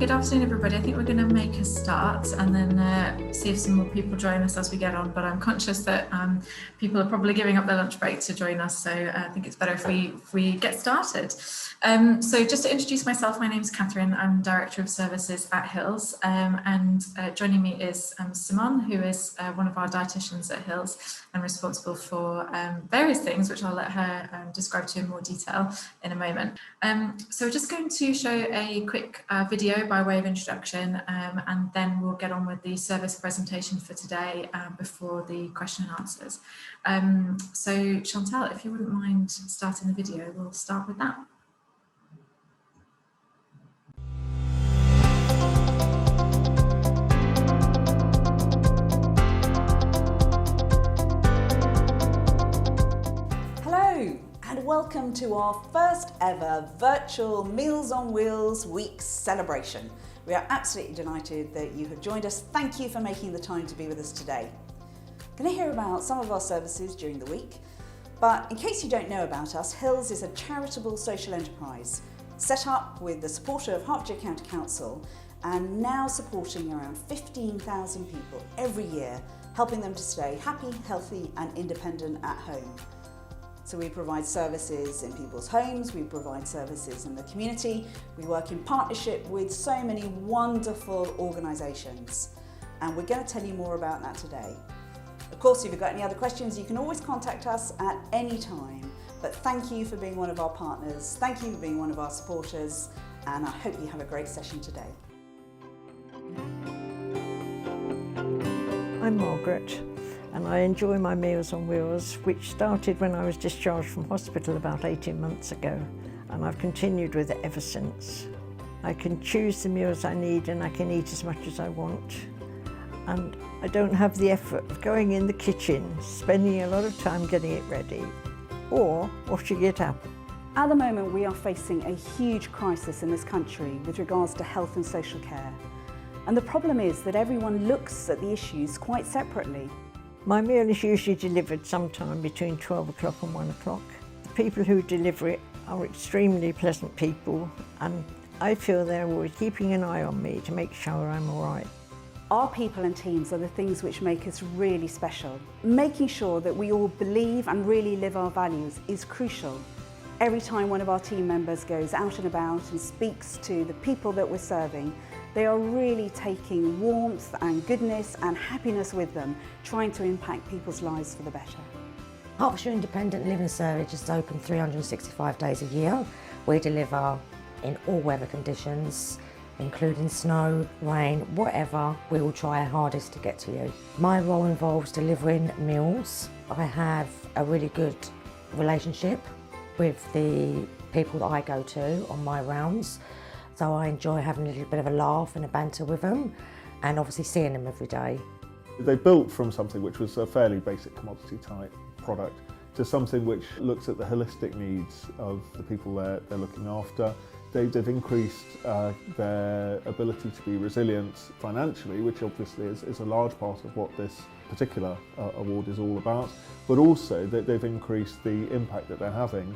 Good afternoon, everybody. I think we're going to make a start and then see if some more people join us as we get on. But I'm conscious that people are probably giving up their lunch break to join us, so I think it's better if we get started. So just to introduce myself, my name is Catherine. I'm Director of Services at HILS, and joining me is Simone, who is one of our dietitians at HILS and responsible for various things, which I'll let her describe to you in more detail in a moment. So we're just going to show a quick video by way of introduction, and then we'll get on with the service presentation for today before the question and answers. So Chantal, if you wouldn't mind starting the video, we'll start with that. Hello and welcome to our first ever virtual Meals on Wheels Week celebration. We are absolutely delighted that you have joined us. Thank you for making the time to be with us today. Going to hear about some of our services during the week, but in case you don't know about us, HILS is a charitable social enterprise set up with the support of Hertfordshire County Council and now supporting around 15,000 people every year, helping them to stay happy, healthy and independent at home. So we provide services in people's homes, we provide services in the community, we work in partnership with so many wonderful organisations, and we're going to tell you more about that today. Of course, if you've got any other questions, you can always contact us at any time, but thank you for being one of our partners, thank you for being one of our supporters, and I hope you have a great session today. I'm Margaret, and I enjoy my Meals on Wheels, which started when I was discharged from hospital about 18 months ago, and I've continued with it ever since. I can choose the meals I need and I can eat as much as I want, and I don't have the effort of going in the kitchen, spending a lot of time getting it ready, or washing it up. At the moment, we are facing a huge crisis in this country with regards to health and social care. And the problem is that everyone looks at the issues quite separately. My meal is usually delivered sometime between 12 o'clock and 1 o'clock. The people who deliver it are extremely pleasant people, and I feel they're always keeping an eye on me to make sure I'm all right. Our people and teams are the things which make us really special. Making sure that we all believe and really live our values is crucial. Every time one of our team members goes out and about and speaks to the people that we're serving, they are really taking warmth and goodness and happiness with them, trying to impact people's lives for the better. Hertfordshire Independent Living Service is open 365 days a year. We deliver in all weather conditions, including snow, rain, whatever. We will try our hardest to get to you. My role involves delivering meals. I have a really good relationship with the people that I go to on my rounds. So I enjoy having a little bit of a laugh and a banter with them, and obviously seeing them every day. They built from something which was a fairly basic commodity type product to something which looks at the holistic needs of the people they're looking after. They've increased their ability to be resilient financially, which obviously is a large part of what this particular award is all about, but also that they've increased the impact that they're having.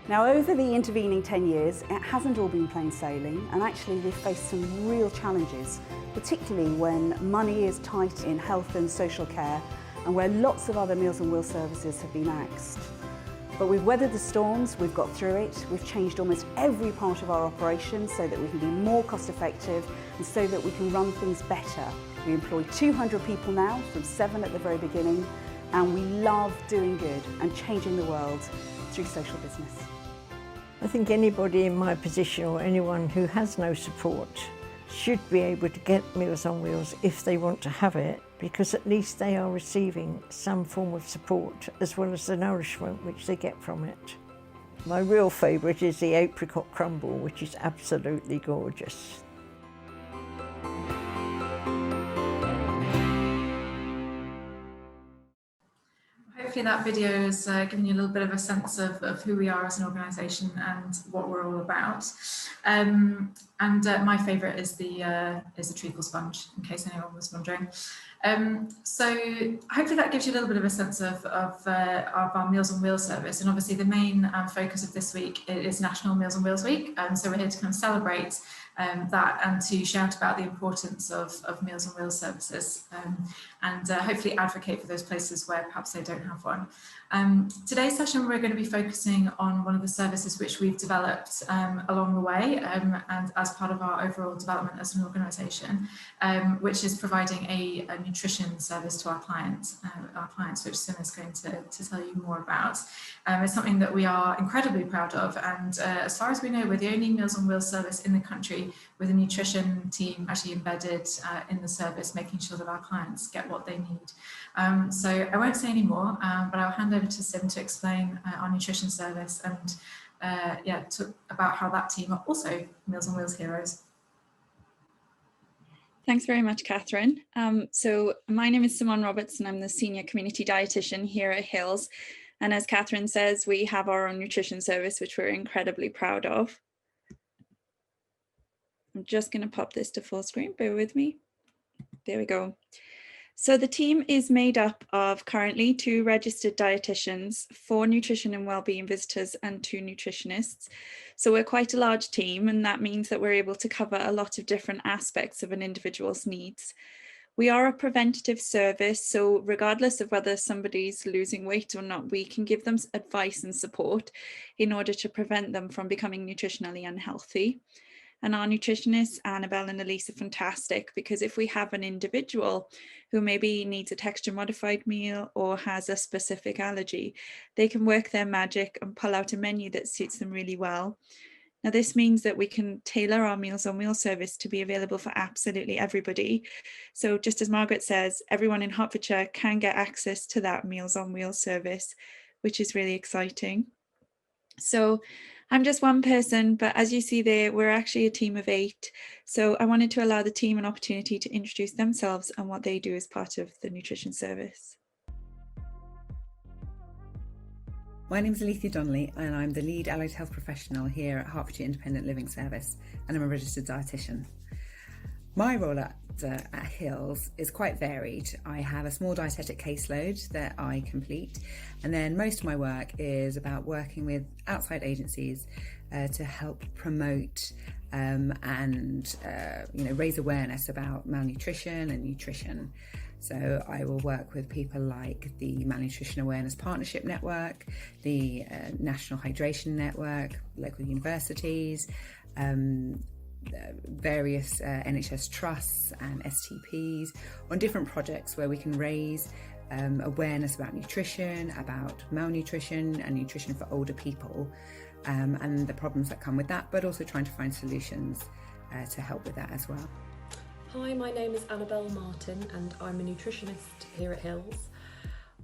Now, over the intervening 10 years, it hasn't all been plain sailing, and actually we've faced some real challenges, particularly when money is tight in health and social care, and where lots of other Meals on Wheels services have been axed. But we've weathered the storms, we've got through it, we've changed almost every part of our operation so that we can be more cost effective and so that we can run things better. We employ 200 people now, from 7 at the very beginning, and we love doing good and changing the world through social business. I think anybody in my position or anyone who has no support should be able to get Meals on Wheels if they want to have it, because at least they are receiving some form of support as well as the nourishment which they get from it. My real favourite is the apricot crumble, which is absolutely gorgeous. Hopefully that video has given you a little bit of a sense of who we are as an organisation and what we're all about. And my favourite is the treacle sponge, in case anyone was wondering. So hopefully that gives you a little bit of a sense of our Meals on Wheels service. And obviously the main focus of this week is National Meals on Wheels Week. So we're here to kind of celebrate that and to shout about the importance of Meals on Wheels services and hopefully advocate for those places where perhaps they don't have one. Today's session, we're going to be focusing on one of the services which we've developed along the way and as part of our overall development as an organisation, which is providing a nutrition service to our clients, which Sim is going to tell you more about. It's something that we are incredibly proud of, and as far as we know, we're the only Meals on Wheels service in the country with a nutrition team actually embedded in the service, making sure that our clients get what they need. So I won't say any more, but I'll hand over to Sim to explain our nutrition service and about how that team are also Meals on Wheels heroes. Thanks very much, Catherine. So my name is Simone Roberts and I'm the Senior Community Dietitian here at HILS. And as Catherine says, we have our own nutrition service, which we're incredibly proud of. I'm just going to pop this to full screen, bear with me. There we go. So the team is made up of currently 2 registered dietitians, 4 nutrition and wellbeing visitors and 2 nutritionists. So we're quite a large team, and that means that we're able to cover a lot of different aspects of an individual's needs. We are a preventative service, so regardless of whether somebody's losing weight or not, we can give them advice and support in order to prevent them from becoming nutritionally unhealthy. And our nutritionists, Annabelle and Elise, are fantastic, because if we have an individual who maybe needs a texture modified meal or has a specific allergy, they can work their magic and pull out a menu that suits them really well. Now, this means that we can tailor our Meals on Wheels service to be available for absolutely everybody. So just as Margaret says, everyone in Hertfordshire can get access to that Meals on Wheels service, which is really exciting. So I'm just one person, but as you see there, we're actually a team of 8. So I wanted to allow the team an opportunity to introduce themselves and what they do as part of the nutrition service. My name is Alethea Donnelly and I'm the lead allied health professional here at Hertfordshire Independent Living Service, and I'm a registered dietitian. My role at HILS is quite varied. I have a small dietetic caseload that I complete, and then most of my work is about working with outside agencies to help promote and raise awareness about malnutrition and nutrition. So I will work with people like the Malnutrition Awareness Partnership Network, the National Hydration Network, local universities, various NHS trusts and STPs on different projects where we can raise awareness about nutrition, about malnutrition and nutrition for older people, and the problems that come with that, but also trying to find solutions to help with that as well. Hi, my name is Annabelle Martin and I'm a nutritionist here at HILS.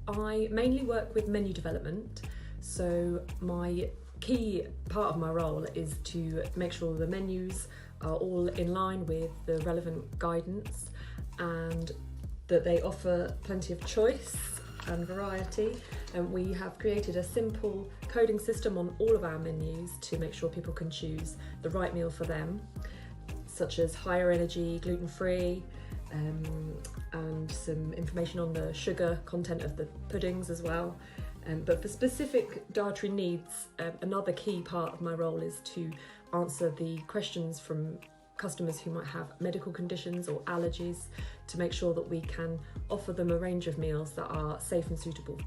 I mainly work with menu development, so my key part of my role is to make sure the menus are all in line with the relevant guidance and that they offer plenty of choice and variety. And we have created a simple coding system on all of our menus to make sure people can choose the right meal for them, such as higher energy, gluten-free, and some information on the sugar content of the puddings as well. But for specific dietary needs, another key part of my role is to answer the questions from customers who might have medical conditions or allergies to make sure that we can offer them a range of meals that are safe and suitable.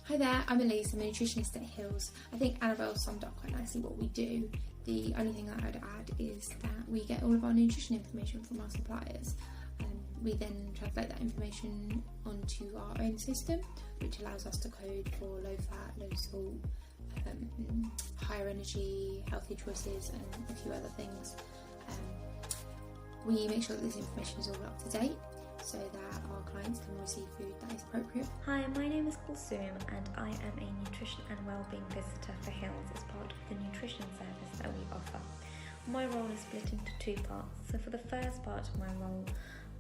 Hi there, I'm Elise, I'm a nutritionist at HILS. I think Annabelle summed up quite nicely what we do. The only thing that I'd add is that we get all of our nutrition information from our suppliers. We then translate that information onto our own system, which allows us to code for low fat, low salt, higher energy, healthy choices and a few other things. We make sure that this information is all up to date so that our clients can receive food that is appropriate. Hi, my name is Kulsum and I am a nutrition and wellbeing visitor for HILS as part of the nutrition service that we offer. My role is split into 2 parts. So for the first part of my role,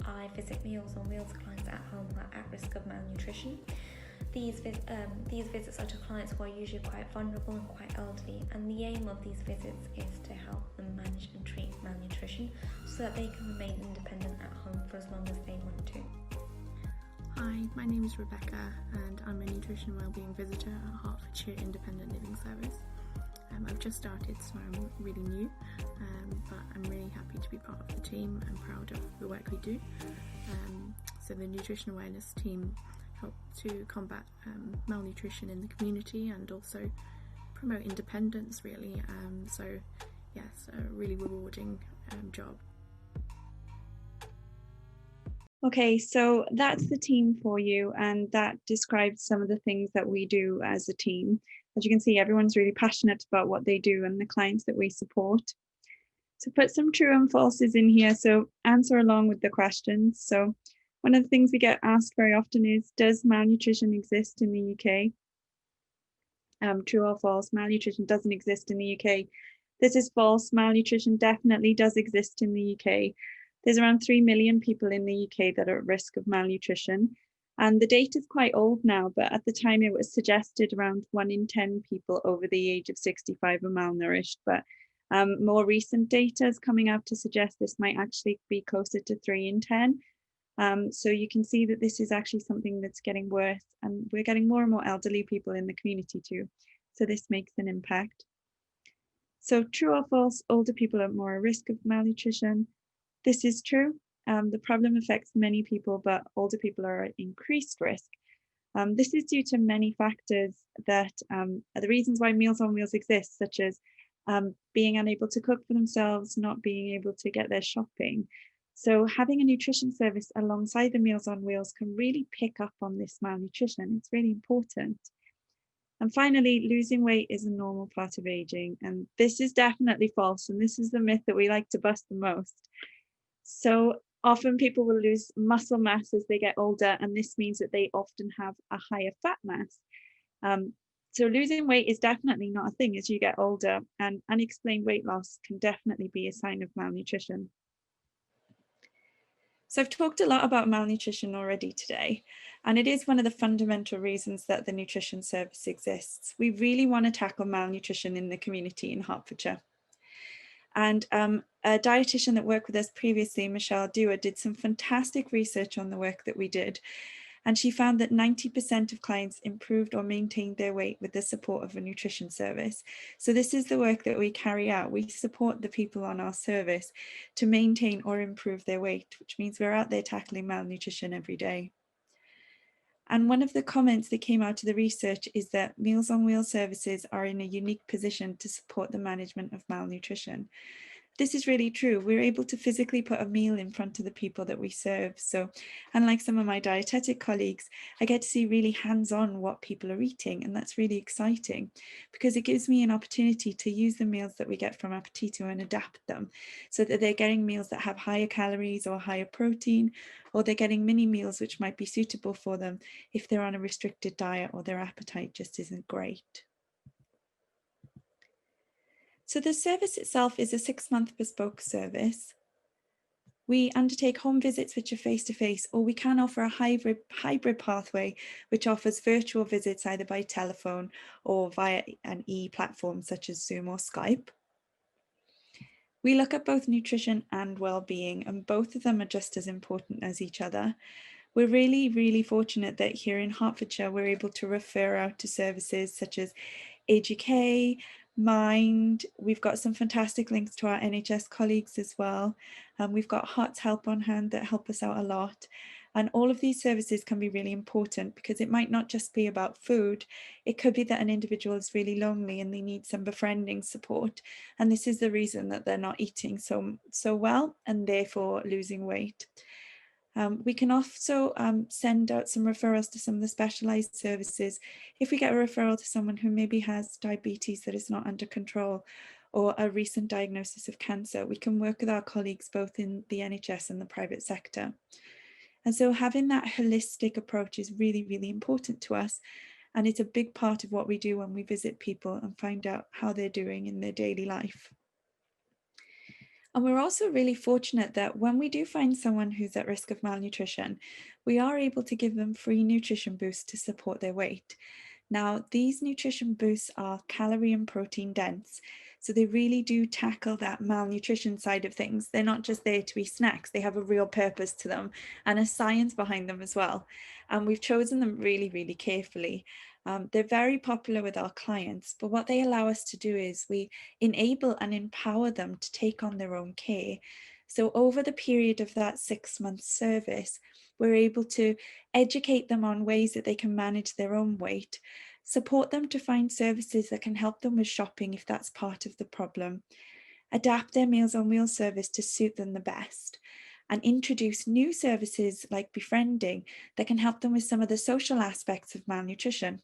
I visit Meals on Wheels clients at home who are at risk of malnutrition. These visits are to clients who are usually quite vulnerable and quite elderly, and the aim of these visits is to help them manage and treat malnutrition so that they can remain independent at home for as long as they want to. Hi, my name is Rebecca and I'm a Nutrition and Wellbeing visitor at Hertfordshire Independent Living Service. I've just started, so I'm really new, but I'm really happy to be part of the team and proud of the work we do. So the Nutrition Awareness team help to combat malnutrition in the community and also promote independence, really. So yes, a really rewarding job. Okay, so that's the team for you, and that describes some of the things that we do as a team. As you can see, everyone's really passionate about what they do and the clients that we support. So put some true and falses in here, so answer along with the questions. So one of the things we get asked very often is, does malnutrition exist in the UK? True or false, malnutrition doesn't exist in the UK. This is false, malnutrition definitely does exist in the UK. There's around 3 million people in the UK that are at risk of malnutrition. And the data is quite old now, but at the time it was suggested around 1 in 10 people over the age of 65 are malnourished. But more recent data is coming out to suggest this might actually be closer to 3 in 10. So you can see that this is actually something that's getting worse, and we're getting more and more elderly people in the community too. So this makes an impact. So true or false, older people are more at risk of malnutrition. This is true. The problem affects many people, but older people are at increased risk. This is due to many factors that are the reasons why Meals on Wheels exists, such as being unable to cook for themselves, not being able to get their shopping. So having a nutrition service alongside the Meals on Wheels can really pick up on this malnutrition. It's really important. And finally, losing weight is a normal part of aging. And this is definitely false. And this is the myth that we like to bust the most. So often people will lose muscle mass as they get older, and this means that they often have a higher fat mass. So losing weight is definitely not a thing as you get older, and unexplained weight loss can definitely be a sign of malnutrition. So I've talked a lot about malnutrition already today, and it is one of the fundamental reasons that the nutrition service exists. We really want to tackle malnutrition in the community in Hertfordshire. And a dietitian that worked with us previously, Michelle Dewar, did some fantastic research on the work that we did. And she found that 90% of clients improved or maintained their weight with the support of a nutrition service. So this is the work that we carry out. We support the people on our service to maintain or improve their weight, which means we're out there tackling malnutrition every day. And one of the comments that came out of the research is that Meals on Wheels services are in a unique position to support the management of malnutrition. This is really true. We're able to physically put a meal in front of the people that we serve. So, unlike some of my dietetic colleagues, I get to see really hands-on what people are eating, and that's really exciting because it gives me an opportunity to use the meals that we get from Appetito and adapt them so that they're getting meals that have higher calories or higher protein, or they're getting mini meals which might be suitable for them if they're on a restricted diet or their appetite just isn't great. So the service itself is a 6-month bespoke service. We undertake home visits which are face-to-face, or we can offer a hybrid pathway which offers virtual visits either by telephone or via an e-platform such as Zoom or Skype. We look at both nutrition and well-being, and both of them are just as important as each other. We're really, really fortunate that here in Hertfordshire, we're able to refer out to services such as AGK, Mind. We've got some fantastic links to our NHS colleagues as well. We've got Hearts Help on hand that help us out a lot. And all of these services can be really important because it might not just be about food. It could be that an individual is really lonely and they need some befriending support. And this is the reason that they're not eating so well and therefore losing weight. We can also send out some referrals to some of the specialised services. If we get a referral to someone who maybe has diabetes that is not under control or a recent diagnosis of cancer, we can work with our colleagues both in the NHS and the private sector. And so having that holistic approach is really, really important to us. And it's a big part of what we do when we visit people and find out how they're doing in their daily life. And we're also really fortunate that when we do find someone who's at risk of malnutrition, we are able to give them free nutrition boosts to support their weight. Now, these nutrition boosts are calorie and protein dense, so they really do tackle that malnutrition side of things. They're not just there to be snacks, they have a real purpose to them and a science behind them as well. And we've chosen them really, really carefully. They're very popular with our clients, but what they allow us to do is we enable and empower them to take on their own care. So over the period of that 6-month service, we're able to educate them on ways that they can manage their own weight, support them to find services that can help them with shopping if that's part of the problem, adapt their Meals on Wheels service to suit them the best, and introduce new services like befriending that can help them with some of the social aspects of malnutrition.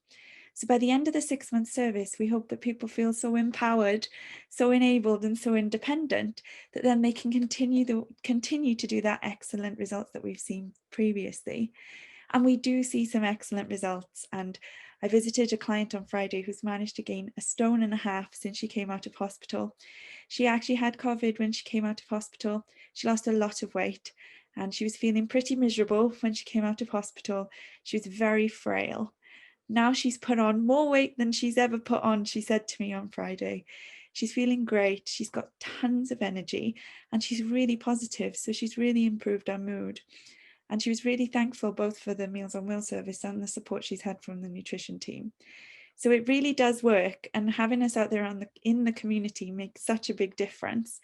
So by the end of the 6-month service, we hope that people feel so empowered, so enabled and so independent that then they can continue to do that excellent results that we've seen previously. And we do see some excellent results. And I visited a client on Friday who's managed to gain 1.5 stone since she came out of hospital. She actually had COVID when she came out of hospital. She lost a lot of weight and she was feeling pretty miserable when she came out of hospital. She was very frail. Now she's put on more weight than she's ever put on, she said to me on Friday. She's feeling great. She's got tons of energy and she's really positive. So she's really improved her mood. And she was really thankful both for the Meals on Wheels service and the support she's had from the nutrition team. So it really does work, and having us out there in the community makes such a big difference.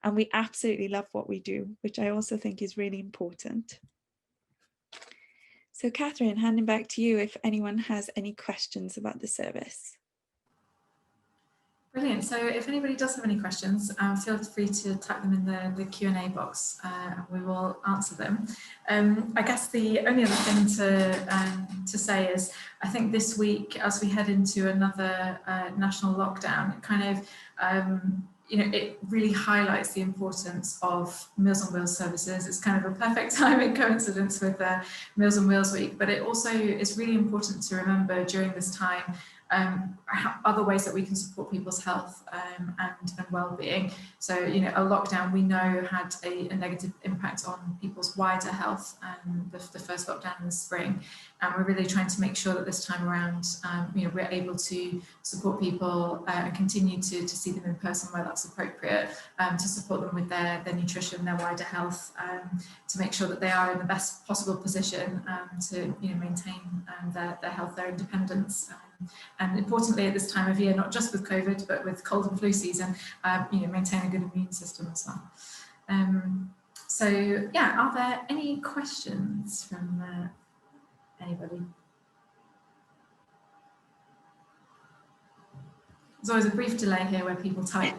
And we absolutely love what we do, which I also think is really important. So Catherine, handing back to you if anyone has any questions about the service. Brilliant. So if anybody does have any questions, feel free to type them in the Q&A box and we will answer them. I guess the only other thing to say is, I think this week, as we head into another national lockdown, it kind of, it really highlights the importance of Meals on Wheels services. It's kind of a perfect timing coincidence with Meals on Wheels week, but it also is really important to remember during this time other ways that we can support people's health and well-being. So, a lockdown we know had a negative impact on people's wider health, the first lockdown in the spring. And we're really trying to make sure that this time around, we're able to support people and continue to see them in person where that's appropriate, to support them with their nutrition, their wider health, to make sure that they are in the best possible position to maintain their health, their independence. And importantly, at this time of year, not just with COVID, but with cold and flu season, maintain a good immune system as well. So, yeah, are there any questions from anybody? There's always a brief delay here where people type.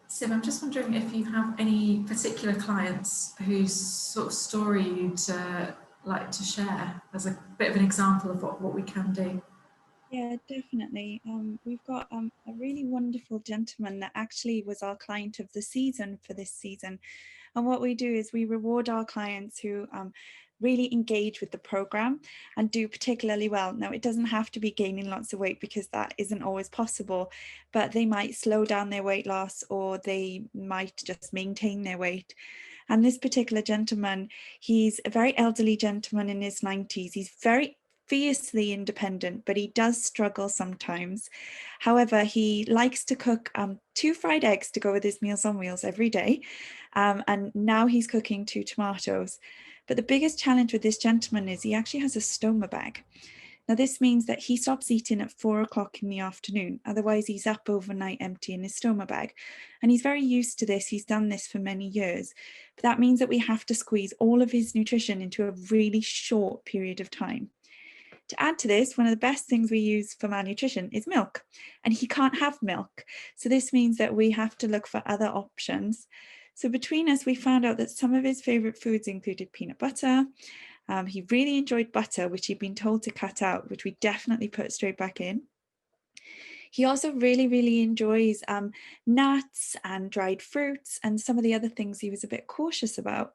Sim, I'm just wondering if you have any particular clients whose sort of story you'd like to share as a bit of an example of what we can do. Yeah, definitely. We've got a really wonderful gentleman that actually was our client of the season for this season. And what we do is we reward our clients who really engage with the program and do particularly well. Now, it doesn't have to be gaining lots of weight because that isn't always possible, but they might slow down their weight loss or they might just maintain their weight. And this particular gentleman, he's a very elderly gentleman in his 90s. He's very fiercely independent, but he does struggle sometimes. However, he likes to cook 2 fried eggs to go with his Meals on Wheels every day. And now he's cooking 2 tomatoes. But the biggest challenge with this gentleman is he actually has a stoma bag. Now, this means that he stops eating at 4 o'clock in the afternoon. Otherwise, he's up overnight emptying his stoma bag. And he's very used to this. He's done this for many years. But that means that we have to squeeze all of his nutrition into a really short period of time. To add to this, one of the best things we use for malnutrition is milk, and he can't have milk. So this means that we have to look for other options. So between us, we found out that some of his favorite foods included peanut butter. He really enjoyed butter, which he'd been told to cut out, which we definitely put straight back in. He also really enjoys nuts and dried fruits and some of the other things he was a bit cautious about.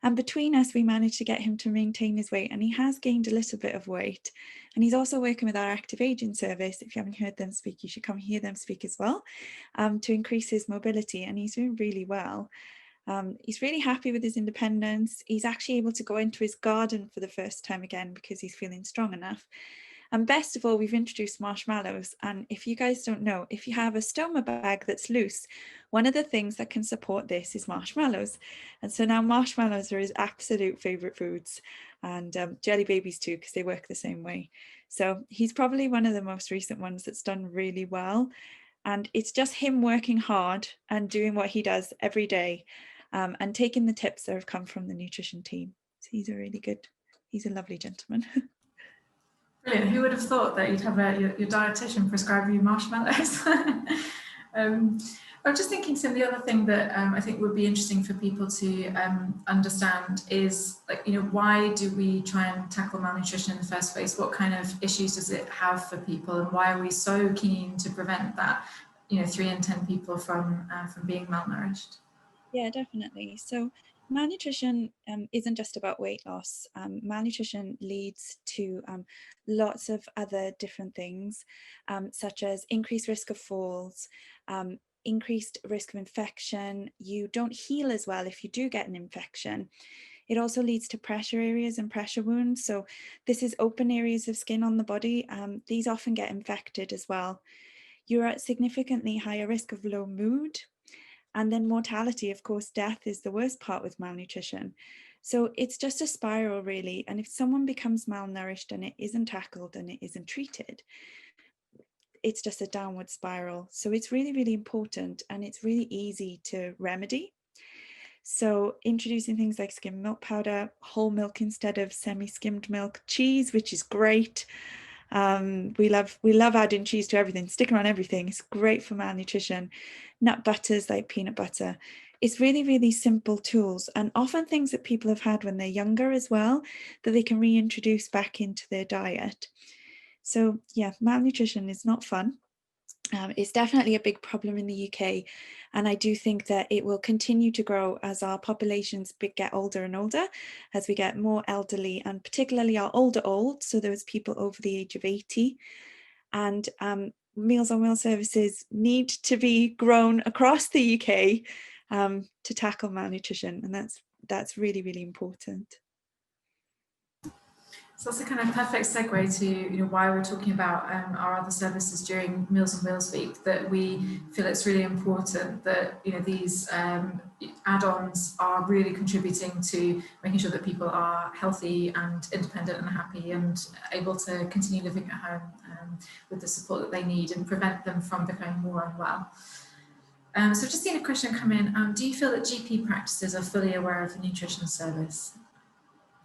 And between us, we managed to get him to maintain his weight, and he has gained a little bit of weight. And he's also working with our active aging service. If you haven't heard them speak, you should come hear them speak as well, to increase his mobility, and he's doing really well. He's really happy with his independence. He's actually able to go into his garden for the first time again because he's feeling strong enough. And best of all, we've introduced marshmallows. And if you guys don't know, if you have a stoma bag that's loose, one of the things that can support this is marshmallows. And so now marshmallows are his absolute favorite foods, and jelly babies too, because they work the same way. So he's probably one of the most recent ones that's done really well. And it's just him working hard and doing what he does every day, and taking the tips that have come from the nutrition team. So he's a lovely gentleman. Brilliant. Who would have thought that you'd have your dietitian prescribe you marshmallows? I'm just thinking, Tim, the other thing that I think would be interesting for people to understand is, like, why do we try and tackle malnutrition in the first place? What kind of issues does it have for people, and why are we so keen to prevent that, 3 in 10 people from being malnourished? Yeah, definitely. So malnutrition isn't just about weight loss. Malnutrition leads to lots of other different things, such as increased risk of falls, increased risk of infection. You don't heal as well if you do get an infection. It also leads to pressure areas and pressure wounds. So this is open areas of skin on the body. These often get infected as well. You're at significantly higher risk of low mood. And then mortality, of course, death is the worst part with malnutrition. So it's just a spiral, really. And if someone becomes malnourished and it isn't tackled and it isn't treated, it's just a downward spiral. So it's really important, and it's really easy to remedy. So introducing things like skim milk powder, whole milk instead of semi-skimmed milk, cheese, which is great. We love adding cheese to everything, sticking on everything. It's great for malnutrition. Nut butters like peanut butter. It's really simple tools, and often things that people have had when they're younger as well, that they can reintroduce back into their diet. So yeah, malnutrition is not fun. It's definitely a big problem in the UK, and I do think that it will continue to grow as our populations get older and older, as we get more elderly, and particularly our old, so those people over the age of 80. And Meals on Wheels services need to be grown across the UK to tackle malnutrition, and that's really important. So that's a kind of perfect segue to why we're talking about our other services during Meals on Wheels Week, that we feel it's really important that these add-ons are really contributing to making sure that people are healthy and independent and happy and able to continue living at home with the support that they need, and prevent them from becoming more unwell. So I've just seen a question come in. Do you feel that GP practices are fully aware of the nutrition service?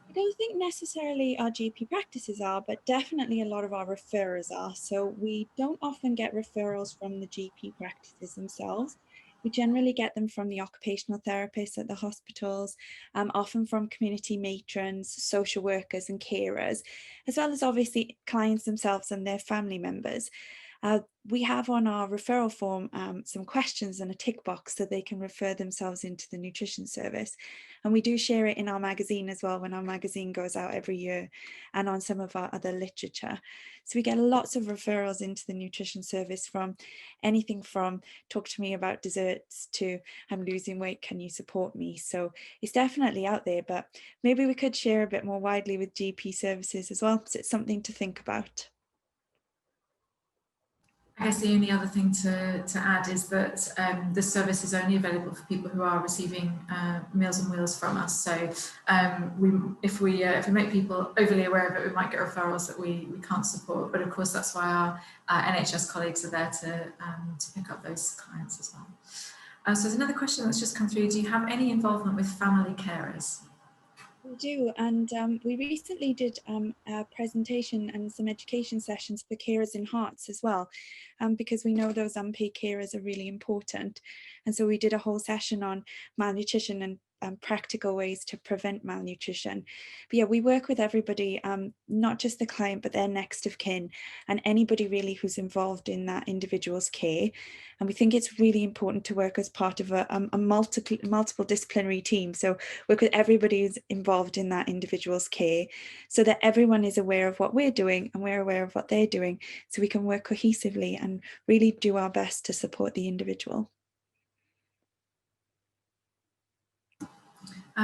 I don't think necessarily our GP practices are, but definitely a lot of our referrers are. So we don't often get referrals from the GP practices themselves. We generally get them from the occupational therapists at the hospitals, often from community matrons, social workers and carers, as well as obviously clients themselves and their family members. We have on our referral form some questions and a tick box so they can refer themselves into the nutrition service. And we do share it in our magazine as well, when our magazine goes out every year, and on some of our other literature. So we get lots of referrals into the nutrition service from anything from talk to me about desserts to I'm losing weight, can you support me? So it's definitely out there, but maybe we could share a bit more widely with GP services as well. So it's something to think about. I guess the only other thing to add is that this service is only available for people who are receiving Meals on Wheels from us. So if we make people overly aware of it, we might get referrals that we can't support. But of course, that's why our NHS colleagues are there to pick up those clients as well. So there's another question that's just come through. Do you have any involvement with family carers? We do, and we recently did a presentation and some education sessions for carers in Hearts as well, because we know those unpaid carers are really important. And so we did a whole session on malnutrition and practical ways to prevent malnutrition. But yeah, we work with everybody, not just the client, but their next of kin and anybody really who's involved in that individual's care. And we think it's really important to work as part of a multiple disciplinary team. So work with everybody who's involved in that individual's care, so that everyone is aware of what we're doing and we're aware of what they're doing, so we can work cohesively and really do our best to support the individual.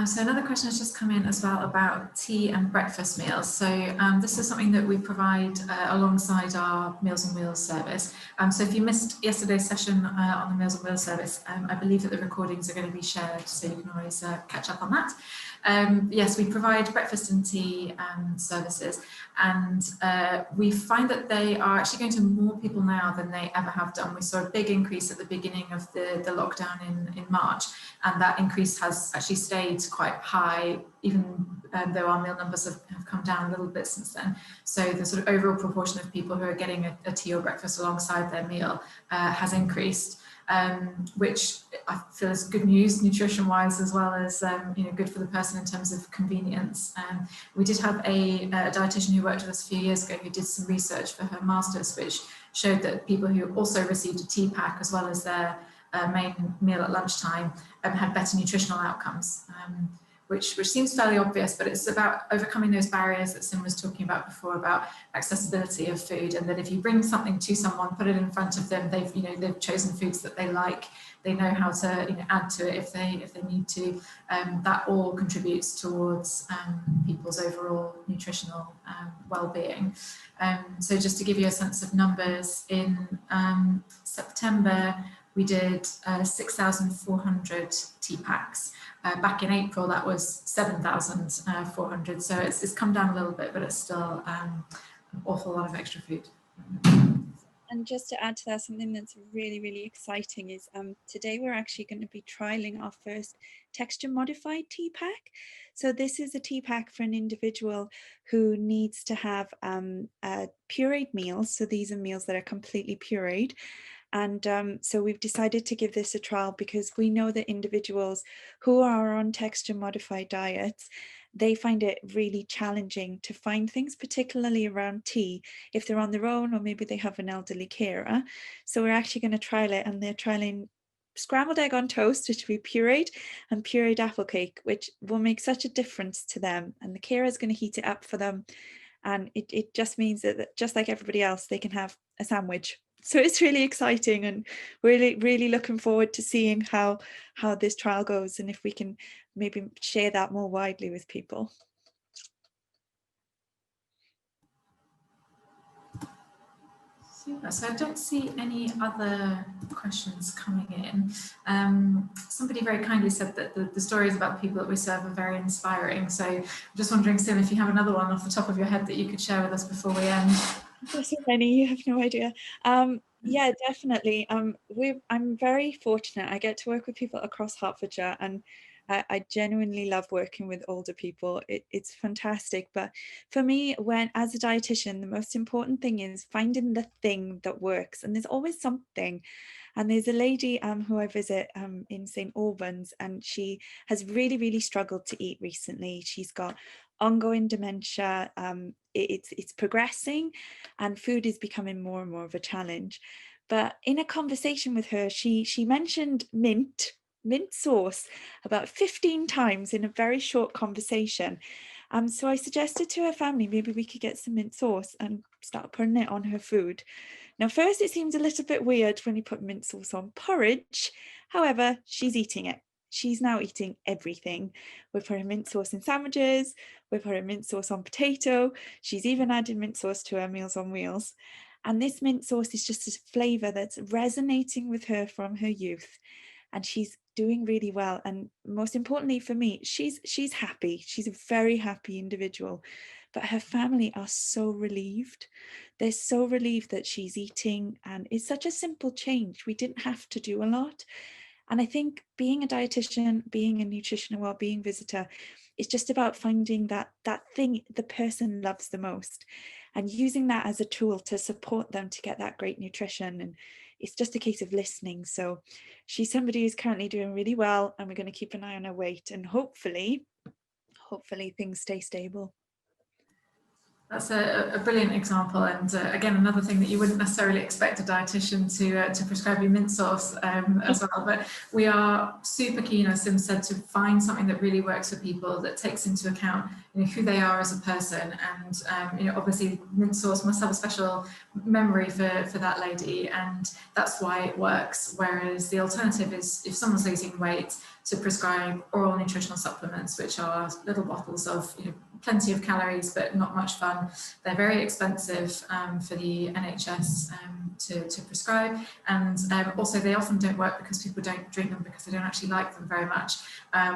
So another question has just come in as well about tea and breakfast meals. So this is something that we provide alongside our Meals on Wheels service. So if you missed yesterday's session on the Meals on Wheels service, I believe that the recordings are going to be shared, so you can always catch up on that. Yes, we provide breakfast and tea services, and we find that they are actually going to more people now than they ever have done. We saw a big increase at the beginning of the lockdown in March, and that increase has actually stayed quite high, even though our meal numbers have come down a little bit since then. So the sort of overall proportion of people who are getting a tea or breakfast alongside their meal has increased, which I feel is good news nutrition-wise, as well as good for the person in terms of convenience. We did have a dietitian who worked with us a few years ago who did some research for her master's, which showed that people who also received a tea pack as well as their main meal at lunchtime had better nutritional outcomes, which seems fairly obvious, but it's about overcoming those barriers that Sim was talking about before, about accessibility of food, and that if you bring something to someone, put it in front of them, they've chosen foods that they like, they know how to add to it if they need to. That all contributes towards people's overall nutritional well-being. So just to give you a sense of numbers, in September we did 6,400 tea packs. Back in April, that was 7,400. So it's come down a little bit, but it's still an awful lot of extra food. And just to add to that, something that's really, really exciting is today we're actually going to be trialing our first texture modified tea pack. So this is a tea pack for an individual who needs to have pureed meals. So these are meals that are completely pureed. And so we've decided to give this a trial because we know that individuals who are on texture modified diets, they find it really challenging to find things, particularly around tea, if they're on their own or maybe they have an elderly carer. So we're actually going to trial it, and they're trialing scrambled egg on toast, which will be pureed, and pureed apple cake, which will make such a difference to them. And the carer is going to heat it up for them. And it just means that just like everybody else, they can have a sandwich. So it's really exciting, and really, really looking forward to seeing how this trial goes, and if we can maybe share that more widely with people. Super. So I don't see any other questions coming in. Somebody very kindly said that the stories about people that we serve are very inspiring. So I'm just wondering, Sim, if you have another one off the top of your head that you could share with us before we end. There's so many, you have no idea. Yeah, definitely. I'm very fortunate. I get to work with people across Hertfordshire, and I genuinely love working with older people. It's fantastic. But for me, as a dietitian, the most important thing is finding the thing that works. And there's always something. And there's a lady who I visit in St. Albans, and she has really, really struggled to eat recently. She's got ongoing dementia. It's progressing, and food is becoming more and more of a challenge. But in a conversation with her, she mentioned mint sauce about 15 times in a very short conversation. So I suggested to her family, maybe we could get some mint sauce and start putting it on her food. Now, first it seems a little bit weird when you put mint sauce on porridge. However, she's eating it. She's now eating everything. We're putting mint sauce in sandwiches. We're putting mint sauce on potato. She's even added mint sauce to her Meals on Wheels. And this mint sauce is just a flavour that's resonating with her from her youth. And she's doing really well. And most importantly for me, she's happy. She's a very happy individual. But her family are so relieved. They're so relieved that she's eating. And it's such a simple change. We didn't have to do a lot. And I think being a dietitian, being a nutrition and wellbeing visitor, is just about finding that thing the person loves the most, and using that as a tool to support them to get that great nutrition. And it's just a case of listening. So she's somebody who's currently doing really well, and we're going to keep an eye on her weight, and hopefully things stay stable. That's a brilliant example, and again, another thing that you wouldn't necessarily expect a dietitian to prescribe you mint sauce as well. But we are super keen, as Sim said, to find something that really works for people, that takes into account who they are as a person, and obviously mint sauce must have a special memory for that lady, and that's why it works. Whereas the alternative is, if someone's losing weight, to prescribe oral nutritional supplements, which are little bottles of plenty of calories but not much fun. They're very expensive for the NHS to prescribe, and also they often don't work because people don't drink them because they don't actually like them very much.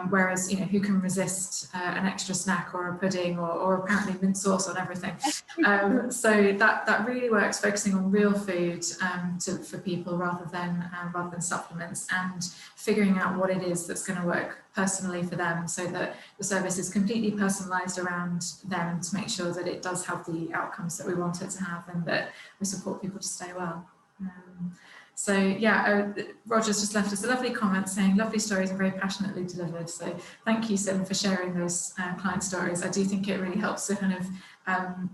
Whereas who can resist an extra snack or a pudding or apparently mint sauce on everything? So that really works, focusing on real food for people rather than supplements, and figuring out what it is that's going to work personally for them, so that the service is completely personalised around them to make sure that it does have the outcomes that we want it to have, and that we support people to stay well. So yeah, Roger's just left us a lovely comment saying lovely stories and very passionately delivered. So thank you, Sim, for sharing those client stories. I do think it really helps to kind of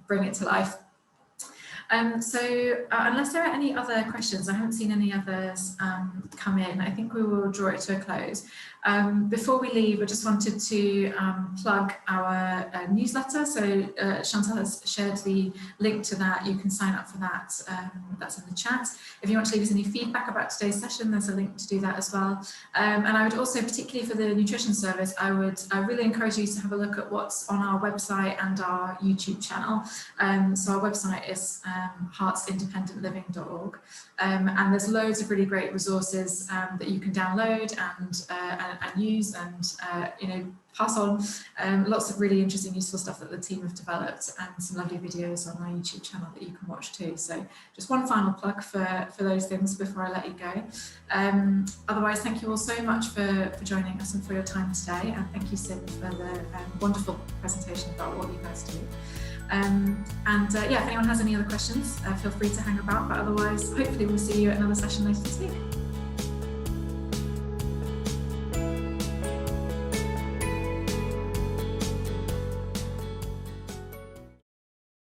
bring it to life. So unless there are any other questions, I haven't seen any others come in. I think we will draw it to a close. Before we leave, I just wanted to plug our newsletter. So Chantal has shared the link to that. You can sign up for that. That's in the chat. If you want to leave us any feedback about today's session, there's a link to do that as well. And I would also, particularly for the nutrition service, I really encourage you to have a look at what's on our website and our YouTube channel. So our website is heartsindependentliving.org, and there's loads of really great resources that you can download and use and pass on. Lots of really interesting, useful stuff that the team have developed, and some lovely videos on our YouTube channel that you can watch too. So just one final plug for those things before I let you go. Otherwise, thank you all so much for joining us and for your time today, and thank you, Sim, for the wonderful presentation about what you guys do. Yeah, if anyone has any other questions, feel free to hang about, but otherwise, hopefully we'll see you at another session later this week.